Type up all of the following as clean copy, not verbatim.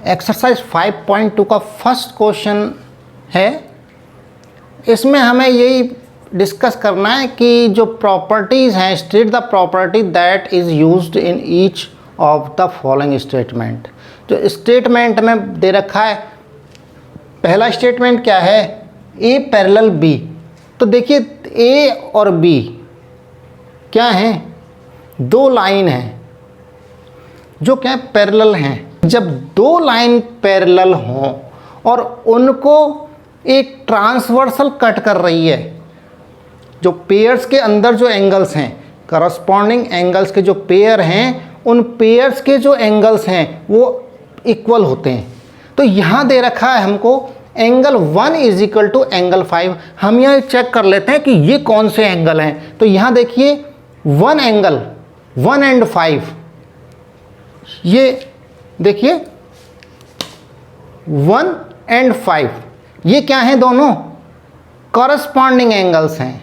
Exercise 5.2 का first question है। इसमें हमें यही डिस्कस करना है कि जो प्रॉपर्टीज़ हैं, state the property that is used in each of the following statement. जो स्टेटमेंट में दे रखा है, पहला स्टेटमेंट क्या है, ए पैरेलल बी। तो देखिए ए और बी क्या हैं, दो लाइन हैं जो क्या पैरेलल हैं। जब दो लाइन पैरेलल हों और उनको एक ट्रांसवर्सल कट कर रही है, जो पेयर्स के अंदर जो एंगल्स हैं, करस्पॉन्डिंग एंगल्स के जो पेयर हैं, उन पेयर्स के जो एंगल्स हैं वो इक्वल होते हैं। तो यहाँ दे रखा है हमको angle 1 is equal to angle 5। हम यहाँ चेक कर लेते हैं कि ये कौन से एंगल हैं। तो यहाँ देखिए 1 एंगल 1 एंड 5, ये देखिए 1 एंड 5, ये क्या हैं, दोनों करस्पॉन्डिंग एंगल्स हैं।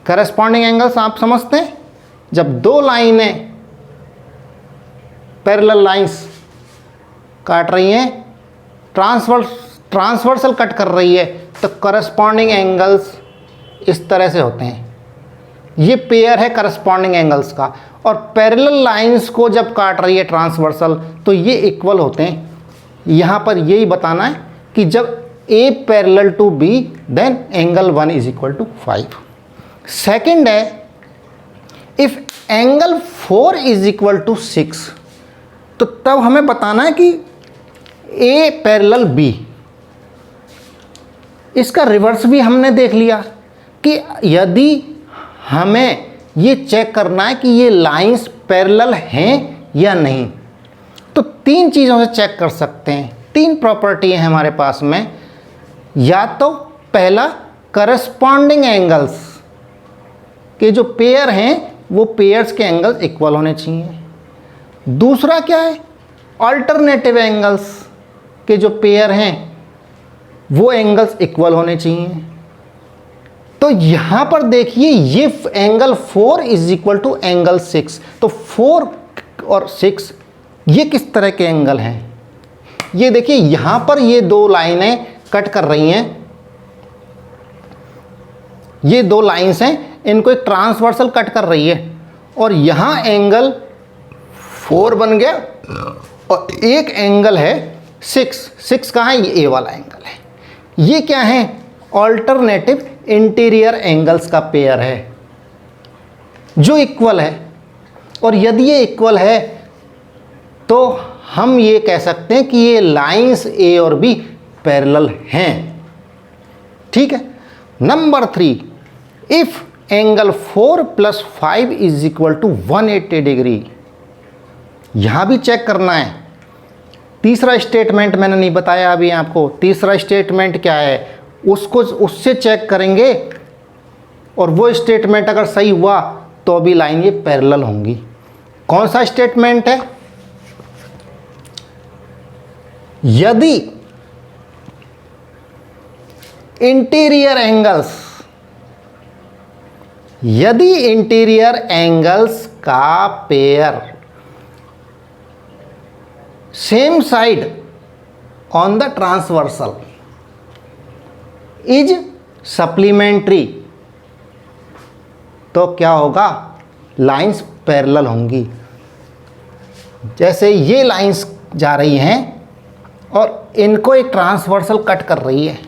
करस्पॉन्डिंग एंगल्स आप समझते हैं, जब दो लाइनें पैरेलल लाइंस काट रही हैं, ट्रांसवर्सल कट कर रही है, तो करस्पॉन्डिंग एंगल्स इस तरह से होते हैं। ये पेयर है करस्पॉन्डिंग एंगल्स का, और पैरेलल लाइंस को जब काट रही है ट्रांसवर्सल तो ये इक्वल होते हैं। यहाँ पर यही बताना है कि जब A parallel to B then angle 1 is equal to 5। Second है if angle 4 is equal to 6, तो तब हमें बताना है कि ए पैरेलल बी। इसका रिवर्स भी हमने देख लिया कि यदि हमें ये चेक करना है कि ये लाइंस पैरेलल हैं या नहीं, तो तीन चीज़ों से चेक कर सकते हैं। तीन प्रॉपर्टी हैं हमारे पास में। या तो पहला, करस्पॉन्डिंग एंगल्स के जो पेयर हैं वो पेयर्स के एंगल्स इक्वल होने चाहिए। दूसरा क्या है, अल्टरनेटिव एंगल्स के जो पेयर हैं वो एंगल्स इक्वल होने चाहिए। तो यहाँ पर देखिए ये angle 4 is equal to angle 6। तो 4 और 6 ये किस तरह के एंगल हैं, ये देखिए यहाँ पर ये दो लाइनें कट कर रही हैं, ये दो लाइंस हैं, इनको एक ट्रांसवर्सल कट कर रही है, और यहाँ एंगल 4 बन गया और एक एंगल है 6 कहाँ है, ये ए वाला एंगल है। ये क्या है, ऑल्टरनेटिव इंटीरियर एंगल्स का पेयर है जो इक्वल है। और यदि ये इक्वल है तो हम ये कह सकते हैं कि ये लाइंस ए और बी पैरेलल हैं। ठीक है। Number 3, if angle 4 + 5 is equal to 180 degree, यहां भी चेक करना है। तीसरा स्टेटमेंट मैंने नहीं बताया अभी आपको। तीसरा स्टेटमेंट क्या है, उससे चेक करेंगे, और वो स्टेटमेंट अगर सही हुआ तो भी लाइन ये पैरेलल होंगी। कौन सा स्टेटमेंट है, यदि इंटीरियर एंगल्स का pair same side on the transversal is supplementary, तो क्या होगा, लाइंस पैरेलल होंगी। जैसे ये लाइंस जा रही हैं और इनको एक ट्रांसवर्सल कट कर रही है,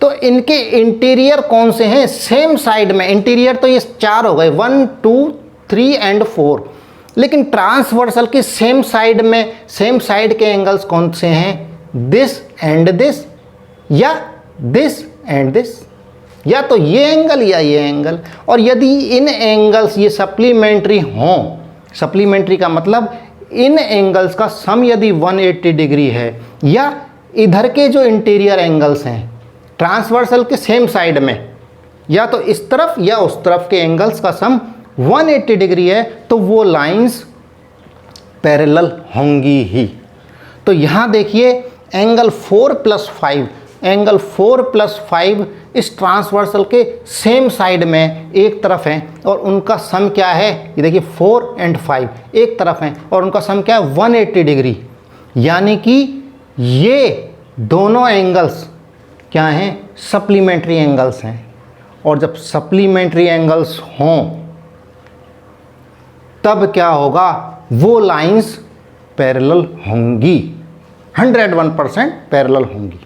तो इनके इंटीरियर कौन से हैं, सेम साइड में। इंटीरियर तो ये 4 हो गए, 1 2 3 एंड 4, लेकिन ट्रांसवर्सल के सेम साइड में, सेम साइड के एंगल्स कौन से हैं, दिस एंड दिस, या दिस एंड दिस, या तो ये एंगल या ये एंगल। और यदि इन एंगल्स ये सप्लीमेंट्री हों, सप्लीमेंट्री का मतलब इन एंगल्स का सम यदि 180 डिग्री है, या इधर के जो इंटीरियर एंगल्स हैं ट्रांसवर्सल के सेम साइड में, या तो इस तरफ या उस तरफ के एंगल्स का सम 180 डिग्री है, तो वो लाइंस पैरेलल होंगी ही। तो यहाँ देखिए एंगल 4 + 5 एंगल 4+5 इस ट्रांसवर्सल के सेम साइड में एक तरफ है और उनका सम क्या है, ये देखिए 4 और 5 एक तरफ हैं और उनका सम क्या है 180 डिग्री, यानी कि ये दोनों एंगल्स क्या हैं, सप्लीमेंट्री एंगल्स हैं। और जब सप्लीमेंट्री एंगल्स हों तब क्या होगा, वो लाइंस पैरेलल होंगी, 101% पैरेलल होंगी।